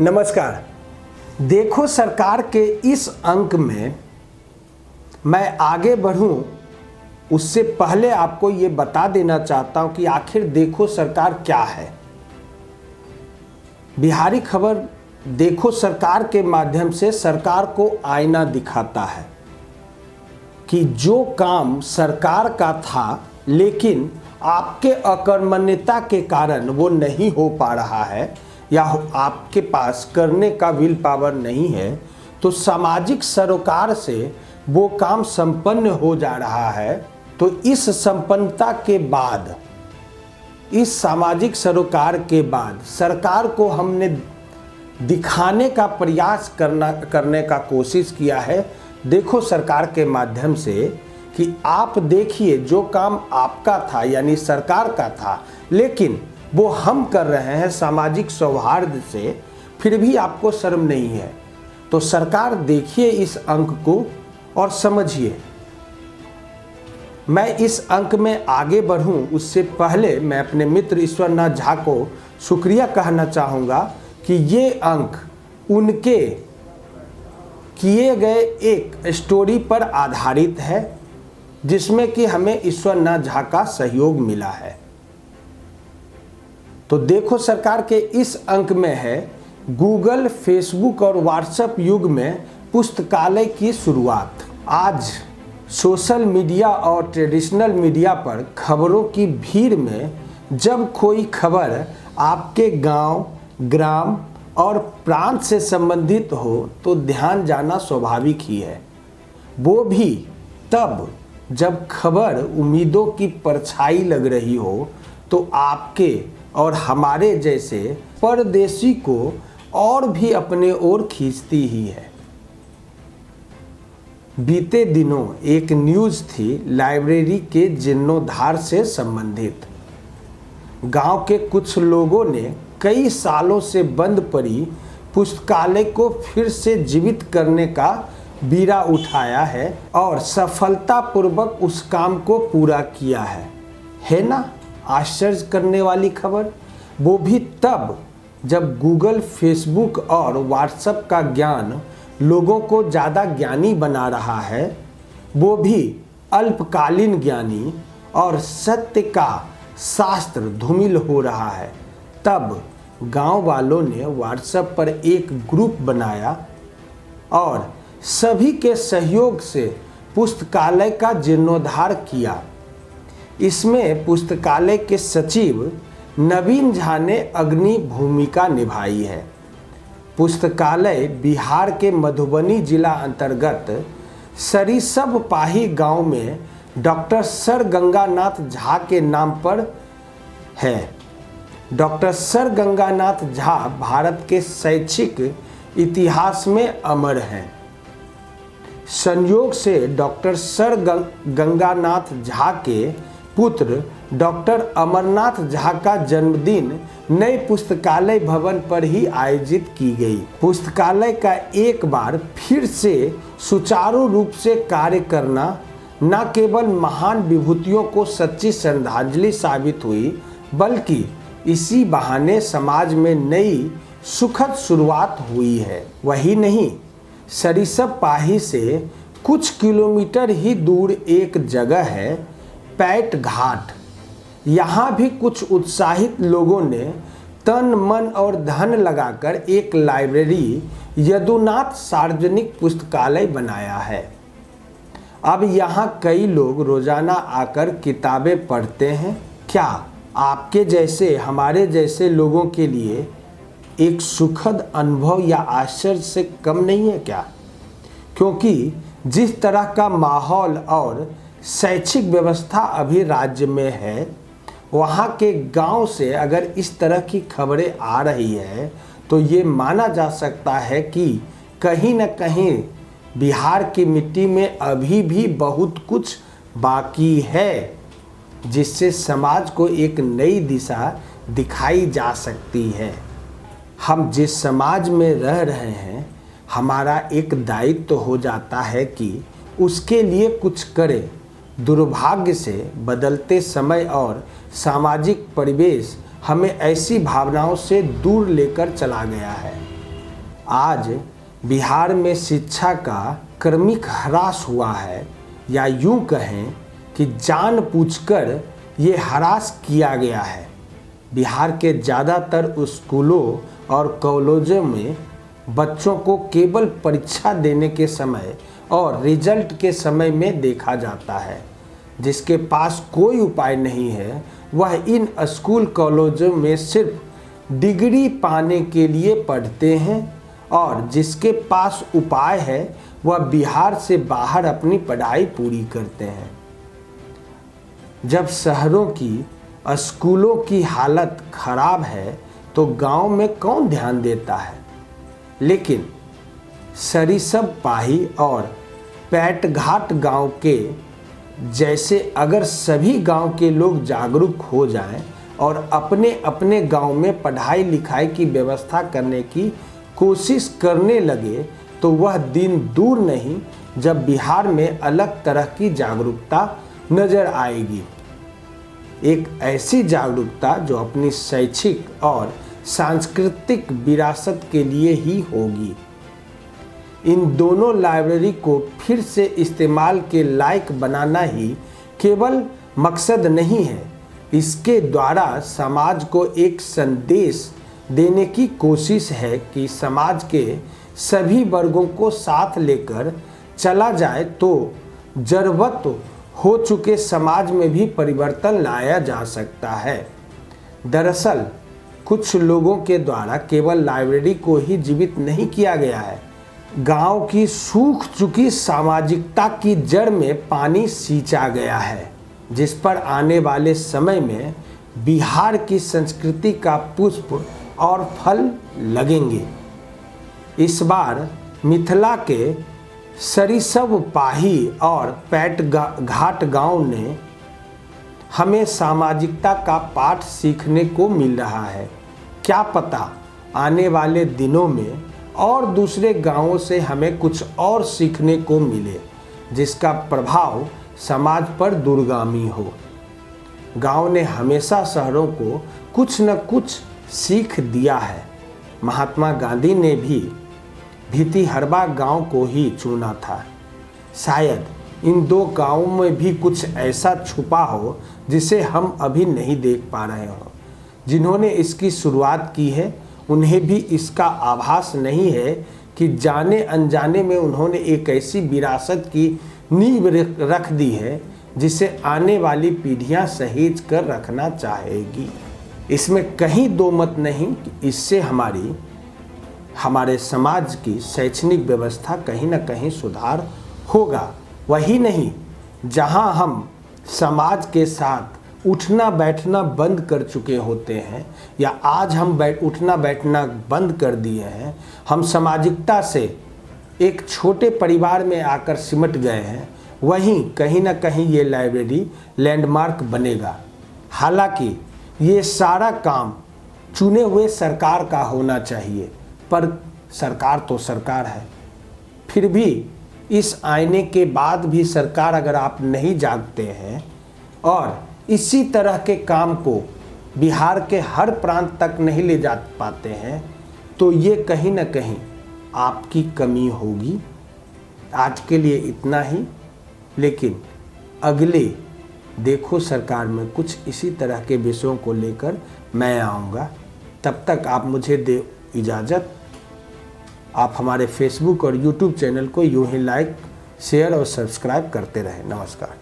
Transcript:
नमस्कार। देखो सरकार के इस अंक में मैं आगे बढ़ूं उससे पहले आपको ये बता देना चाहता हूं कि आखिर देखो सरकार क्या है। बिहारी खबर देखो सरकार के माध्यम से सरकार को आईना दिखाता है कि जो काम सरकार का था लेकिन आपके अकर्मण्यता के कारण वो नहीं हो पा रहा है या आपके पास करने का विल पावर नहीं है, तो सामाजिक सरोकार से वो काम संपन्न हो जा रहा है। तो इस संपन्नता के बाद, इस सामाजिक सरोकार के बाद सरकार को हमने दिखाने का प्रयास करने का कोशिश किया है देखो सरकार के माध्यम से कि आप देखिए जो काम आपका था यानी सरकार का था लेकिन वो हम कर रहे हैं सामाजिक सौहार्द से, फिर भी आपको शर्म नहीं है। तो सरकार देखिए इस अंक को और समझिए। मैं इस अंक में आगे बढ़ूं उससे पहले मैं अपने मित्र ईश्वरनाथ झा को शुक्रिया कहना चाहूँगा कि ये अंक उनके किए गए एक स्टोरी पर आधारित है जिसमें कि हमें ईश्वरनाथ झा का सहयोग मिला है। तो देखो सरकार के इस अंक में है गूगल, फेसबुक और व्हाट्सएप युग में पुस्तकालय की शुरुआत। आज सोशल मीडिया और ट्रेडिशनल मीडिया पर खबरों की भीड़ में जब कोई खबर आपके गांव, ग्राम और प्रांत से संबंधित हो तो ध्यान जाना स्वाभाविक ही है। वो भी तब जब खबर उम्मीदों की परछाई लग रही हो तो आपके और हमारे जैसे परदेशी को और भी अपने ओर खींचती ही है। बीते दिनों एक न्यूज़ थी लाइब्रेरी के जीर्णोद्धार से संबंधित। गांव के कुछ लोगों ने कई सालों से बंद पड़ी पुस्तकालय को फिर से जीवित करने का बीड़ा उठाया है और सफलतापूर्वक उस काम को पूरा किया है ना आश्चर्य करने वाली खबर। वो भी तब जब गूगल, फेसबुक और व्हाट्सएप का ज्ञान लोगों को ज़्यादा ज्ञानी बना रहा है, वो भी अल्पकालीन ज्ञानी और सत्य का शास्त्र धूमिल हो रहा है। तब गांव वालों ने व्हाट्सएप पर एक ग्रुप बनाया और सभी के सहयोग से पुस्तकालय का जीर्णोद्धार किया। इसमें पुस्तकालय के सचिव नवीन झा ने अग्रणी भूमिका निभाई है। पुस्तकालय बिहार के मधुबनी जिला अंतर्गत सरिसब पाही गांव में डॉक्टर सर गंगानाथ झा के नाम पर है। डॉक्टर सर गंगानाथ झा भारत के शैक्षिक इतिहास में अमर हैं। संयोग से डॉक्टर सर गंगानाथ झा के पुत्र डॉक्टर अमरनाथ झा का जन्मदिन नए पुस्तकालय भवन पर ही आयोजित की गई। पुस्तकालय का एक बार फिर से सुचारू रूप से कार्य करना न केवल महान विभूतियों को सच्ची श्रद्धांजलि साबित हुई बल्कि इसी बहाने समाज में नई सुखद शुरुआत हुई है। वही नहीं, सरिसब पाही से कुछ किलोमीटर ही दूर एक जगह है पैट घाट। यहाँ भी कुछ उत्साहित लोगों ने तन, मन और धन लगाकर एक लाइब्रेरी यदुनाथ सार्वजनिक पुस्तकालय बनाया है। अब यहाँ कई लोग रोजाना आकर किताबें पढ़ते हैं। क्या आपके जैसे, हमारे जैसे लोगों के लिए एक सुखद अनुभव या आश्चर्य से कम नहीं है क्या? क्योंकि जिस तरह का माहौल और शैक्षिक व्यवस्था अभी राज्य में है, वहाँ के गांव से अगर इस तरह की खबरें आ रही है तो ये माना जा सकता है कि कहीं न कहीं बिहार की मिट्टी में अभी भी बहुत कुछ बाकी है जिससे समाज को एक नई दिशा दिखाई जा सकती है। हम जिस समाज में रह रहे हैं, हमारा एक दायित्व तो हो जाता है कि उसके लिए कुछ करें। दुर्भाग्य से बदलते समय और सामाजिक परिवेश हमें ऐसी भावनाओं से दूर लेकर चला गया है। आज बिहार में शिक्षा का क्रमिक ह्रास हुआ है, या यूं कहें कि जानबूझकर ये ह्रास किया गया है। बिहार के ज़्यादातर स्कूलों और कॉलेजों में बच्चों को केवल परीक्षा देने के समय और रिजल्ट के समय में देखा जाता है। जिसके पास कोई उपाय नहीं है वह इन स्कूल कॉलेजों में सिर्फ डिग्री पाने के लिए पढ़ते हैं, और जिसके पास उपाय है वह बिहार से बाहर अपनी पढ़ाई पूरी करते हैं। जब शहरों की स्कूलों की हालत खराब है तो गांव में कौन ध्यान देता है। लेकिन सरिसब पाही और पैटघाट गांव के जैसे अगर सभी गांव के लोग जागरूक हो जाएं और अपने अपने गांव में पढ़ाई लिखाई की व्यवस्था करने की कोशिश करने लगे तो वह दिन दूर नहीं जब बिहार में अलग तरह की जागरूकता नजर आएगी। एक ऐसी जागरूकता जो अपनी शैक्षिक और सांस्कृतिक विरासत के लिए ही होगी। इन दोनों लाइब्रेरी को फिर से इस्तेमाल के लायक बनाना ही केवल मकसद नहीं है, इसके द्वारा समाज को एक संदेश देने की कोशिश है कि समाज के सभी वर्गों को साथ लेकर चला जाए तो जरूरत हो चुके समाज में भी परिवर्तन लाया जा सकता है। दरअसल कुछ लोगों के द्वारा केवल लाइब्रेरी को ही जीवित नहीं किया गया है, गांव की सूख चुकी सामाजिकता की जड़ में पानी सींचा गया है, जिस पर आने वाले समय में बिहार की संस्कृति का पुष्प और फल लगेंगे। इस बार मिथिला के सरिसब पाही और पैटघाट गांव ने हमें सामाजिकता का पाठ सीखने को मिल रहा है। क्या पता आने वाले दिनों में और दूसरे गांवों से हमें कुछ और सीखने को मिले, जिसका प्रभाव समाज पर दूरगामी हो। गांव ने हमेशा शहरों को कुछ न कुछ सीख दिया है। महात्मा गांधी ने भी भितिहरवा गांव को ही चुना था। शायद इन दो गांवों में भी कुछ ऐसा छुपा हो जिसे हम अभी नहीं देख पा रहे हो। जिन्होंने इसकी शुरुआत की है उन्हें भी इसका आभास नहीं है कि जाने अनजाने में उन्होंने एक ऐसी विरासत की नींव रख दी है जिसे आने वाली पीढ़ियां सहेज कर रखना चाहेगी। इसमें कहीं दो मत नहीं कि इससे हमारे समाज की शैक्षणिक व्यवस्था कहीं ना कहीं सुधार होगा। वही नहीं, जहां हम समाज के साथ उठना बैठना बंद कर चुके होते हैं, या आज हम उठना बैठना बंद कर दिए हैं, हम सामाजिकता से एक छोटे परिवार में आकर सिमट गए हैं, वहीं कहीं ना कहीं ये लाइब्रेरी लैंडमार्क बनेगा। हालांकि ये सारा काम चुने हुए सरकार का होना चाहिए, पर सरकार तो सरकार है। फिर भी इस आईने के बाद भी सरकार अगर आप नहीं जागते हैं और इसी तरह के काम को बिहार के हर प्रांत तक नहीं ले जा पाते हैं तो ये कहीं ना कहीं आपकी कमी होगी। आज के लिए इतना ही, लेकिन अगले देखो सरकार में कुछ इसी तरह के विषयों को लेकर मैं आऊँगा। तब तक आप मुझे दे इजाज़त। आप हमारे फेसबुक और यूट्यूब चैनल को यूं ही लाइक, शेयर और सब्सक्राइब करते रहें। नमस्कार।